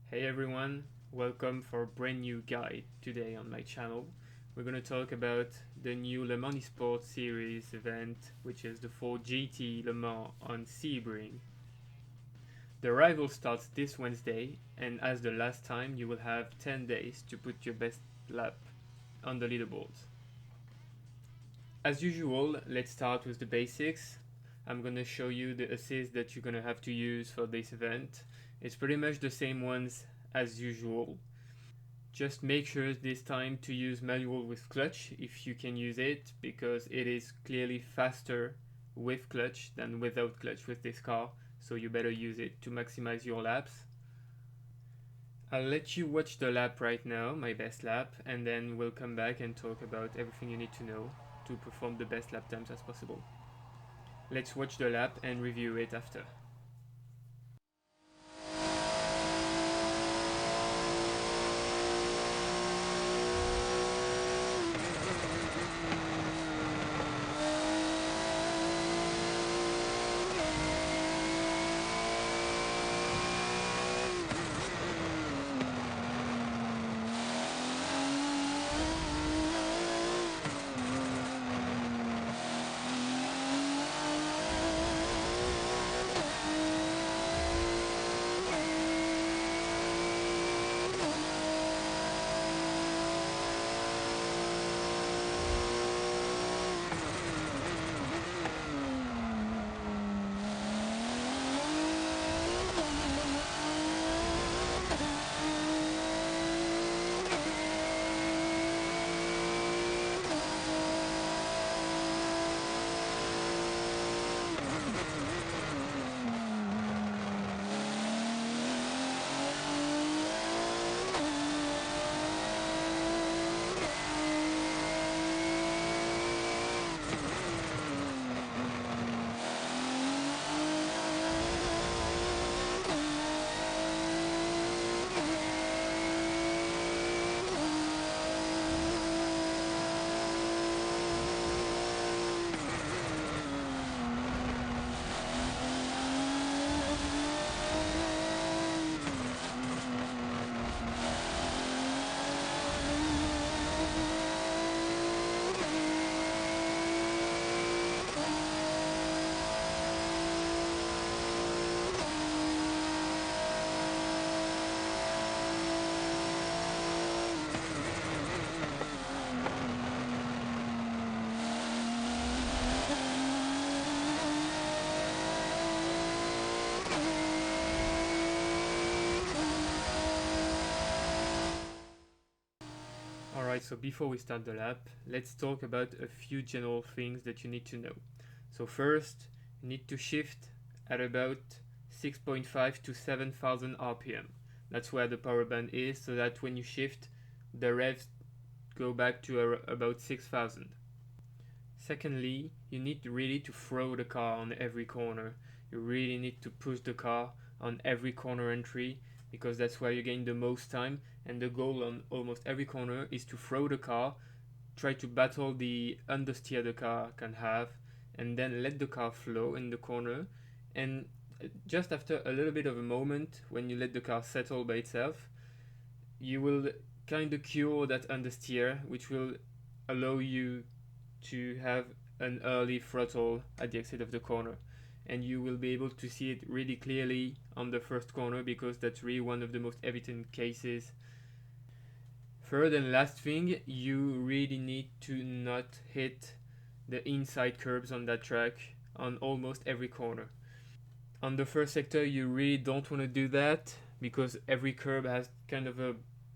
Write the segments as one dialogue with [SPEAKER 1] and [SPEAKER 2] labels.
[SPEAKER 1] Hey everyone, welcome for a brand new guide today on my channel. We're going to talk about the new Le Mans Esports series event, which is the 4 GT Le Mans on Sebring. The arrival starts this Wednesday, and as the last time, you will have 10 days to put your best lap on the leaderboards. As usual, let's start with the basics. I'm gonna show you the assists that you're gonna have to use for this event. It's pretty much the same ones as usual. Just make sure this time to use manual with clutch if you can use it, because it is clearly faster with clutch than without clutch with this car, so you better use it to maximize your laps. I'll let you watch the lap right now, my best lap, and then we'll come back and talk about everything you need to know to perform the best lap times as possible. Let's watch the lap and review it after. Alright, so before we start the lap, let's talk about a few general things that you need to know. So first, you need to shift at about 6.5 to 7,000 RPM. That's where the power band is, so that when you shift, the revs go back to about 6,000. Secondly, you need really to throw the car on every corner. You really need to push the car on every corner entry, because that's where you gain the most time, and the goal on almost every corner is to throw the car, try to battle the understeer the car can have, and then let the car flow in the corner. And just after a little bit of a moment, when you let the car settle by itself, you will kind of cure that understeer, which will allow you to have an early throttle at the exit of the corner, and you will be able to see it really clearly on the first corner, because that's really one of the most evident cases. Third and last thing, you really need to not hit the inside curbs on that track on almost every corner. On the first sector, you really don't want to do that, because every curb has kind of a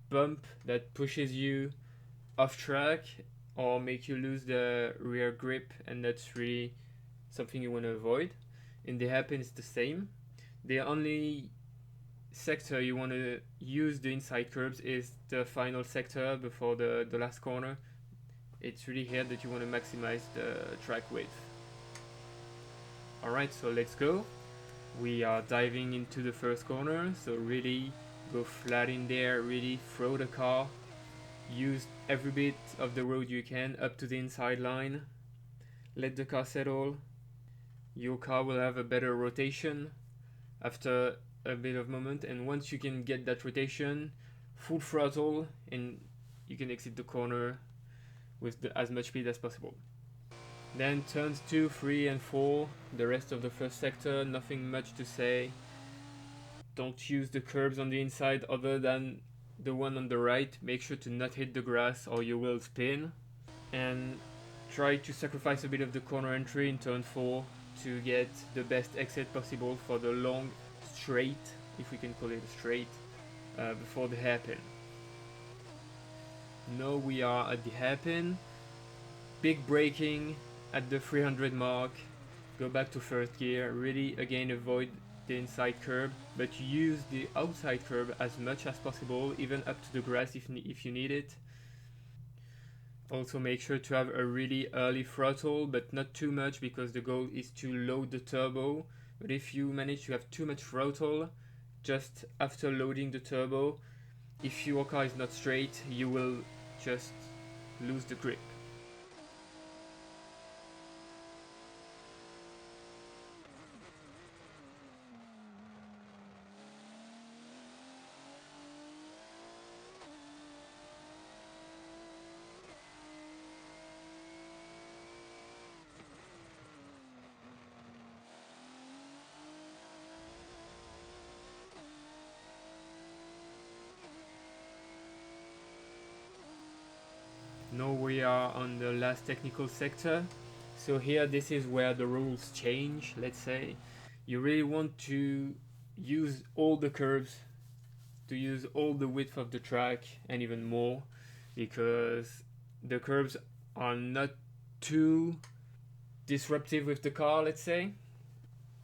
[SPEAKER 1] bump that pushes you off track or make you lose the rear grip, and that's really something you want to avoid. In the hairpin, it's the same. The only sector you want to use the inside curbs is the final sector before the last corner. It's really here that you want to maximize the track width. Alright, so let's go. We are diving into the first corner, so really go flat in there, really throw the car, use every bit of the road you can up to the inside line, let the car settle. Your car will have a better rotation. After a bit of moment, and once you can get that rotation, full throttle, and you can exit the corner with as much speed as possible. Then turns 2, 3 and 4, the rest of the first sector, nothing much to say. Don't use the curbs on the inside other than the one on the right. Make sure to not hit the grass or you will spin. And try to sacrifice a bit of the corner entry in turn 4 to get the best exit possible for the long straight, if we can call it a straight, before the hairpin. Now we are at the hairpin. Big braking at the 300 mark. Go back to first gear. Really, again, avoid the inside curb, but use the outside curb as much as possible, even up to the grass if you need it. Also make sure to have a really early throttle, but not too much, because the goal is to load the turbo. But if you manage to have too much throttle just after loading the turbo, if your car is not straight, you will just lose the grip. Now we are on the last technical sector. So here, this is where the rules change, let's say. You really want to use all the curves, to use all the width of the track and even more, because the curves are not too disruptive with the car, let's say.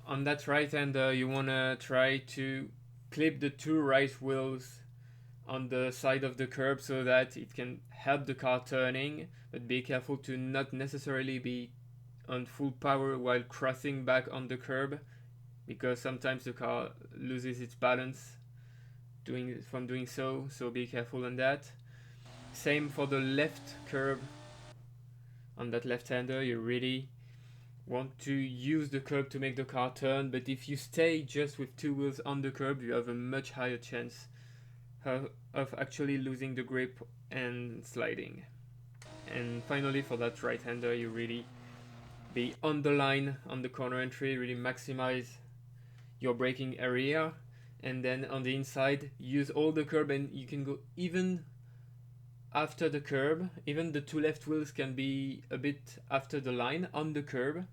[SPEAKER 1] On that right hander, you want to try to clip the two right wheels on the side of the curb so that it can help the car turning, but be careful to not necessarily be on full power while crossing back on the curb, because sometimes the car loses its balance from doing so be careful on that. Same for the left curb. On that left hander, you really want to use the curb to make the car turn, but if you stay just with two wheels on the curb, you have a much higher chance of actually losing the grip and sliding. And finally, for that right hander, you really be on the line on the corner entry, really maximize your braking area, and then on the inside use all the curb, and you can go even after the curb. Even the two left wheels can be a bit after the line on the curb.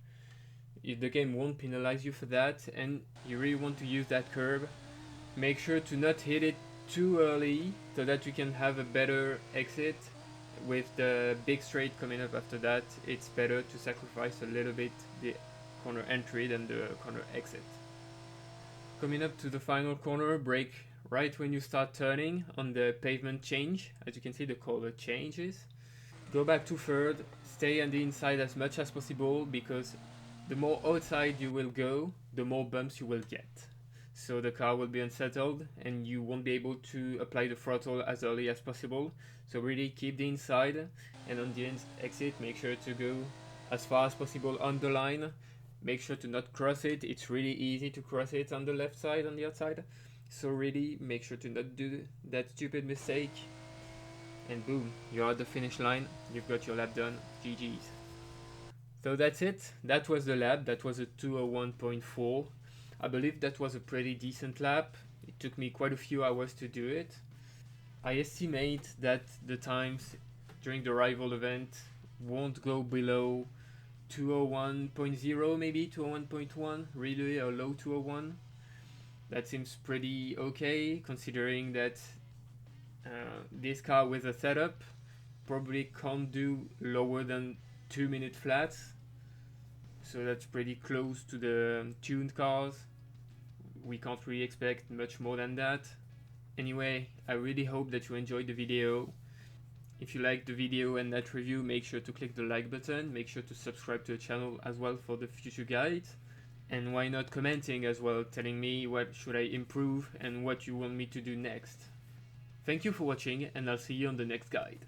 [SPEAKER 1] The game won't penalize you for that, and you really want to use that curb. Make sure to not hit it too early so that you can have a better exit. With the big straight coming up after that, it's better to sacrifice a little bit the corner entry than the corner exit. Coming up to the final corner, brake right when you start turning on the pavement change. As you can see, the color changes. Go back to third, stay on the inside as much as possible, because the more outside you will go, the more bumps you will get. So the car will be unsettled and you won't be able to apply the throttle as early as possible. So really keep the inside, and on the exit, make sure to go as far as possible on the line. Make sure to not cross it. It's really easy to cross it on the left side, on the outside. So really make sure to not do that stupid mistake. And boom, you're at the finish line. You've got your lap done. GG's. So that's it. That was the lap. That was a 201.4. I believe that was a pretty decent lap. It took me quite a few hours to do it. I estimate that the times during the rival event won't go below 201.0, maybe 201.1, really a low 201. That seems pretty okay, considering that this car with a setup probably can't do lower than 2-minute flats. So that's pretty close to the tuned cars. We can't really expect much more than that. Anyway, I really hope that you enjoyed the video. If you liked the video and that review, make sure to click the like button. Make sure to subscribe to the channel as well for the future guides. And why not commenting as well, telling me what should I improve and what you want me to do next. Thank you for watching, and I'll see you on the next guide.